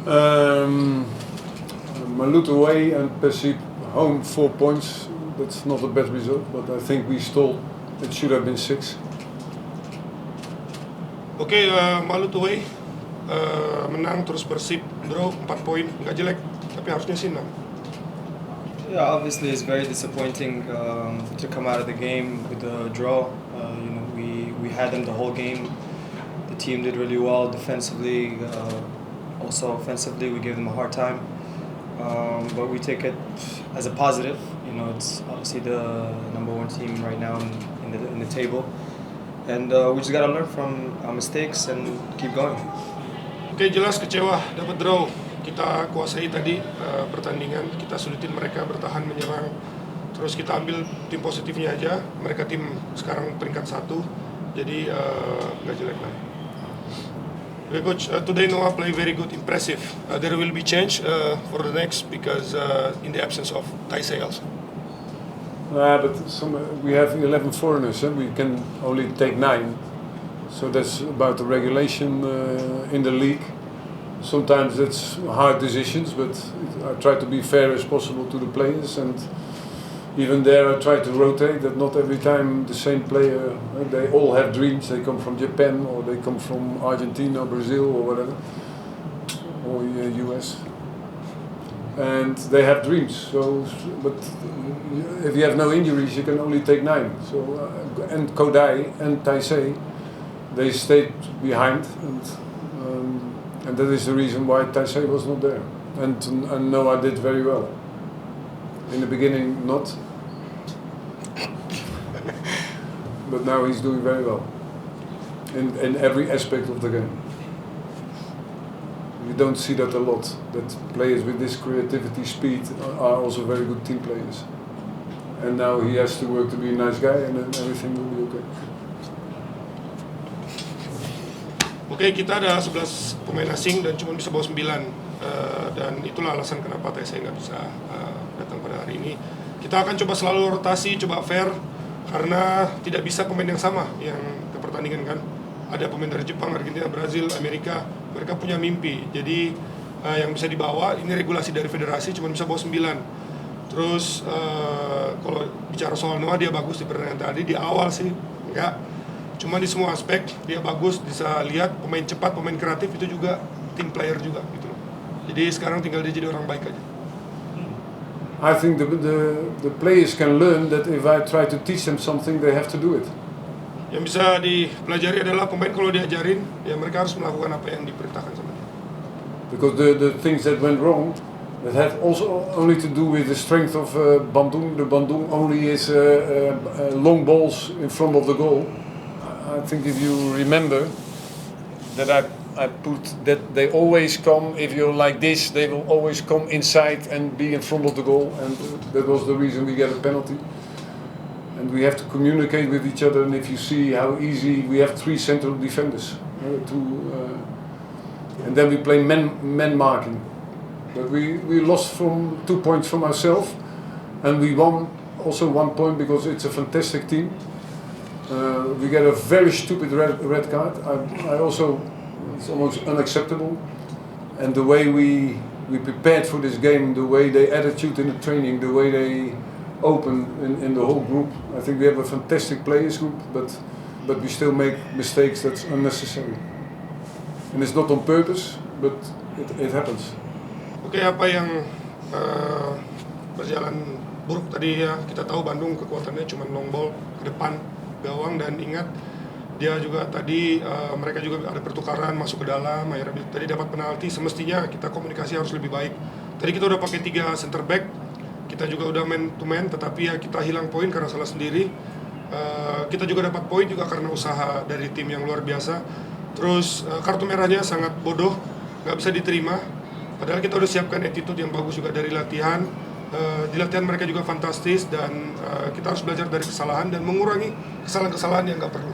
Um, Malut away and Persib home 4 points. That's not a bad result, but I think we stole. It should have been 6. Oke, Malut away menang, terus Persib draw 4 poin, nggak jelek, tapi harusnya sih 6. Yeah, obviously it's very disappointing to come out of the game with a draw. We had them the whole game. The team did really well defensively. Also offensively, we gave them a hard time. But we take it as a positive. It's obviously the #1 team right now in the table, and we just gotta learn from our mistakes and keep going. Oke, jelas kecewa dapat draw. Kita kuasai tadi pertandingan, kita sulitin mereka bertahan menyerang. Terus kita ambil tim positifnya aja. Mereka tim sekarang peringkat 1, jadi nggak jelek lah. Okay, coach, today Noah play very good, impressive. There will be change for the next because in the absence of Taisei also. But we have 11 foreigners, and we can only take 9. So that's about the regulation in the league. Sometimes it's hard decisions, but I try to be fair as possible to the players, and even there I try to rotate, that not every time the same player, they all have dreams, they come from Japan or they come from Argentina, Brazil or whatever, or US, and they have dreams. So, but if you have no injuries, you can only take 9. So, and Kodai and Taisei, they stayed behind, and that is the reason why Taisei was not there. And Noah did very well. In the beginning, not. But now he's doing very well. In every aspect of the game. You don't see that a lot. That players with this creativity, speed, are also very good team players. And now he has to work to be a nice guy, and then everything will be okay. Oke, kita ada 11 pemain asing dan cuma bisa bawa 9. Dan itulah alasan kenapa Taisei nggak bisa datang pada hari ini. Kita akan coba selalu rotasi, coba fair, karena tidak bisa pemain yang sama yang ke pertandingan kan. Ada pemain dari Jepang, Argentina, Brazil, Amerika, mereka punya mimpi. Jadi yang bisa dibawa, ini regulasi dari federasi, cuma bisa bawa 9. Terus kalau bicara soal Noah, dia bagus di pertandingan tadi, di awal sih enggak. Cuma di semua aspek dia bagus, bisa lihat pemain cepat, pemain kreatif itu juga team player juga gitu. Jadi sekarang tinggal dia jadi orang baik aja. I think the players can learn that if I try to teach them something, they have to do it. Yang bisa dipelajari adalah pemain kalau diajarin, ya mereka harus melakukan apa yang diperintahkan sama dia. Because the things that went wrong, that had also only to do with the strength of Bandung. The Bandung only is long balls in front of the goal. I think if you remember that I put that they always come, if you're like this, they will always come inside and be in front of the goal, and that was the reason we get a penalty. And we have to communicate with each other, and if you see how easy, we have 3 central defenders, and then we play men marking. But we lost from 2 points from ourselves, and we won also 1 point because it's a fantastic team. We get a very stupid red card. I also, it's almost unacceptable. And the way we prepared for this game, the way they attitude in the training, the way they open in the whole group. I think we have a fantastic players group, but we still make mistakes that's unnecessary. And it's not on purpose, but it happens. Oke, apa yang berjalan buruk tadi ya, kita tahu Bandung kekuatannya cuma long ball ke depan gawang, dan ingat dia juga tadi mereka juga ada pertukaran masuk ke dalam, akhirnya tadi dapat penalti. Semestinya kita komunikasi harus lebih baik. Tadi kita udah pakai 3 center back, kita juga udah man to man, tetapi ya kita hilang poin karena salah sendiri. Kita juga dapat poin juga karena usaha dari tim yang luar biasa. Terus kartu merahnya sangat bodoh, nggak bisa diterima. Padahal kita udah siapkan attitude yang bagus juga dari latihan. Di latihan mereka juga fantastis, dan kita harus belajar dari kesalahan dan mengurangi kesalahan-kesalahan yang nggak perlu.